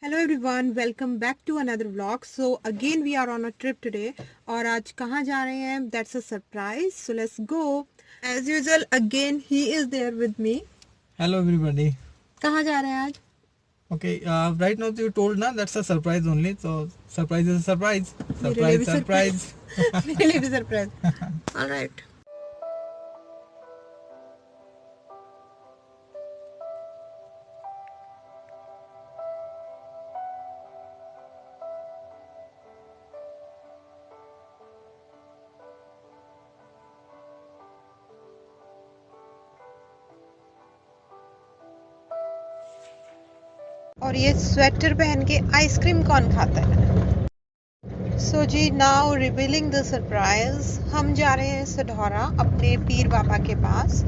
Hello everyone, welcome back to another vlog. So again we are on a trip today. और आज कहाँ जा रहे हैं, that's a surprise, so let's go. As usual again he is there with me. Hello everybody. कहाँ जा रहे हैं आज? Okay, right now you told na that's a surprise only. So surprise is a surprise. मेरे लिए Surprise, भी surprise. surprise. मेरे लिए भी सरप्राइज। ऑलराइट। और ये स्वेटर पहन के आइसक्रीम कौन खाता है? सो जी, नाउ रिवीलिंग द सरप्राइज। हम जा रहे हैं सढौरा अपने पीर बाबा के पास,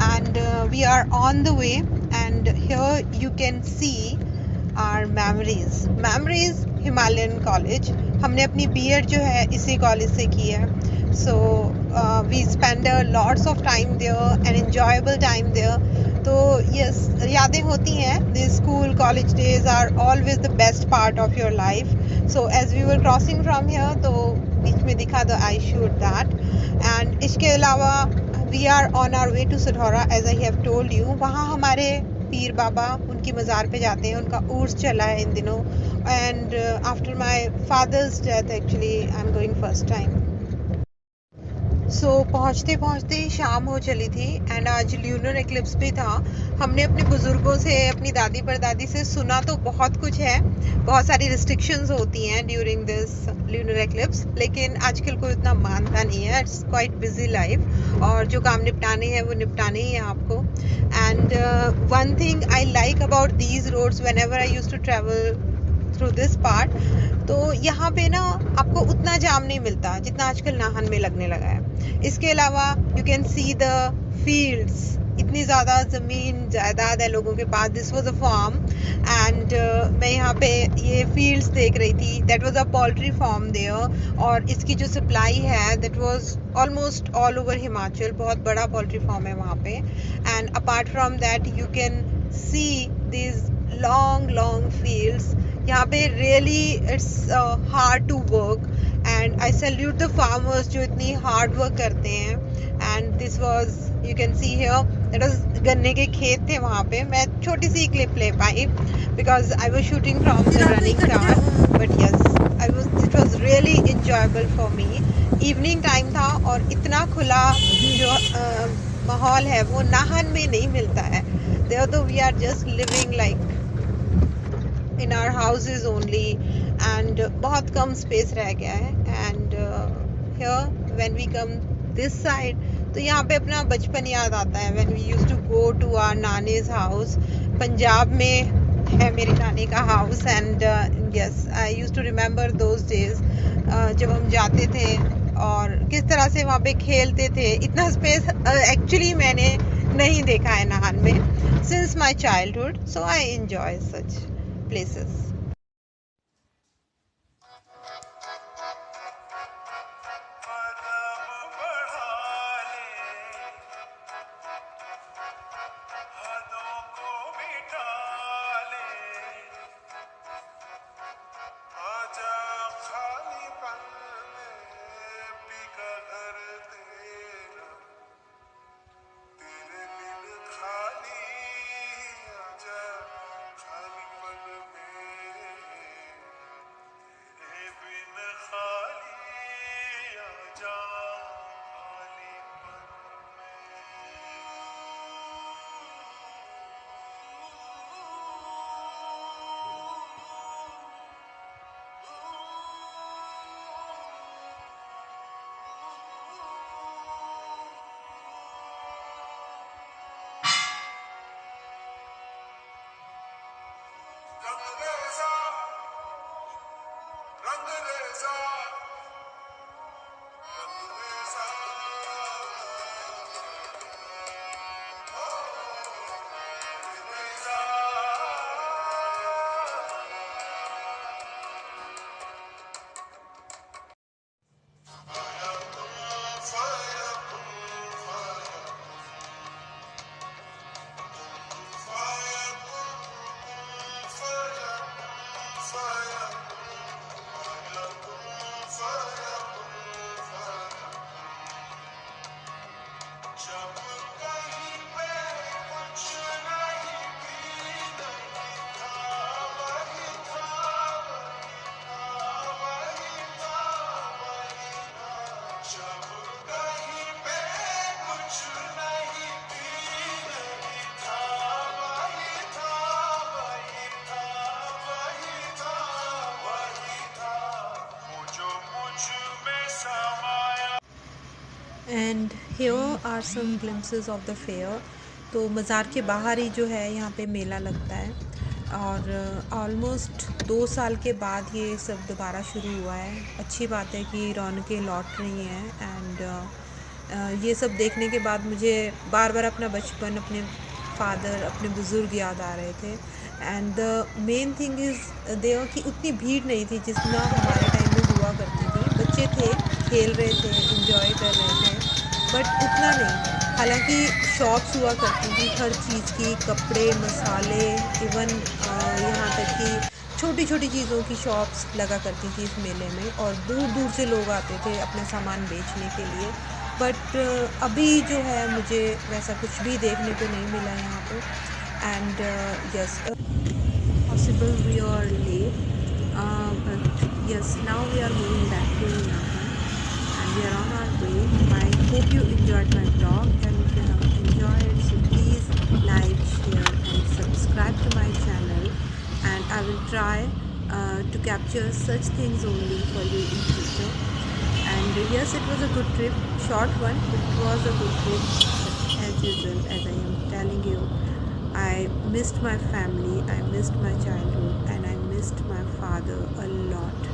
and we are on the way, and here you can see our memories Himalayan college। हमने अपनी बीएड जो है इसी कॉलेज से की है। so we spend a lots of time there and enjoyable time there। तो yes, यादें होती हैं। the school college days are always the best part of your life। so as we were crossing from here, तो बीच में दिखा the I shoot that। and इसके अलावा we are on our way to Sadhora, as I have told you। वहाँ हमारे पीर बाबा, उनकी मज़ार पे जाते हैं, उनका उर्स चला है इन दिनों। and after my father's death actually I'm going first time। पहुँचते पहुँचते शाम हो चली थी, एंड आज ल्यूनर एक्लिप्स भी था। हमने अपने बुज़ुर्गों से, अपनी दादी परदादी से सुना तो बहुत कुछ है, बहुत सारी रिस्ट्रिक्शंस होती हैं ड्यूरिंग दिस ल्यूनर एक्लिप्स, लेकिन आजकल कोई उतना मानता नहीं है। इट्स क्वाइट बिजी लाइफ, और जो काम निपटाने हैं वो निपटाने ही हैं आपको। And one thing I like about these roads whenever I used to travel through this part, तो यहाँ पे ना आपको उतना जाम नहीं मिलता जितना आजकल नाहन में लगने लगा है। इसके अलावा you can see the fields, इतनी ज़्यादा ज़मीन जायदाद है लोगों के पास। This was a farm, and मैं यहाँ पे ये फील्ड्स देख रही थी। That was a poultry farm there, और इसकी जो सप्लाई है that was almost all over Himachal. बहुत बड़ा पोल्ट्री फार्म है वहाँ पे। And apart from that you can see this long fields. यहाँ पे really it's hard to work, and I salute the farmers जो इतनी हार्ड वर्क करते हैं। And this was, you can see here, that was गन्ने के खेत थे वहाँ पे। मैं छोटी सी क्लिप ले पाई because I was shooting from the running car, but yes, it was really enjoyable for me. Evening time था, और इतना खुला जो माहौल है वो नाहन में नहीं मिलता है। देयर तो we are just living like in our houses only, and बहुत कम space रह गया है। and here when we come this side, तो यहाँ पे अपना बचपन याद आता है। when we used to go to our नानी's house, Punjab में है मेरी नानी का house, and yes, I used to remember those days जब हम जाते थे और किस तरह से वहाँ पे खेलते थे। इतना स्पेस एक्चुअली मैंने नहीं देखा है नाहन में since my childhood, so I enjoy such places। And here are some glimpses of the fair. तो मज़ार के बाहर ही जो है यहाँ पे मेला लगता है, और ऑलमोस्ट 2 साल के बाद ये सब दोबारा शुरू हुआ है। अच्छी बात है कि रौनकें लौट रही हैं। एंड ये सब देखने के बाद मुझे बार बार अपना बचपन, अपने फादर, अपने बुज़ुर्ग याद आ रहे थे। And the main thing is there कि उतनी भीड़ नहीं थी जितना हमारे टाइम में हुआ करती थी। बच्चे थे, खेल रहे थे, इंजॉय कर रहे थे, बट उतना नहीं। हालांकि शॉप्स हुआ करती थी हर चीज़ की, कपड़े, मसाले, इवन यहाँ तक कि छोटी छोटी चीज़ों की शॉप्स लगा करती थी इस मेले में, और दूर दूर से लोग आते थे अपना सामान बेचने के लिए। बट अभी जो है मुझे वैसा कुछ भी देखने को नहीं मिला यहाँ पे। And yes, possible we are late, but yes, now we are moving back to Nahan and we are on our way. I hope you enjoyed my vlog, and if you have enjoyed, so please like, share and subscribe to my channel, and I will try to capture such things only for you in future. And yes, it was a good trip, short one, but it was a good trip. But as usual, as I am telling you, I missed my family, I missed my childhood, and I missed my father a lot.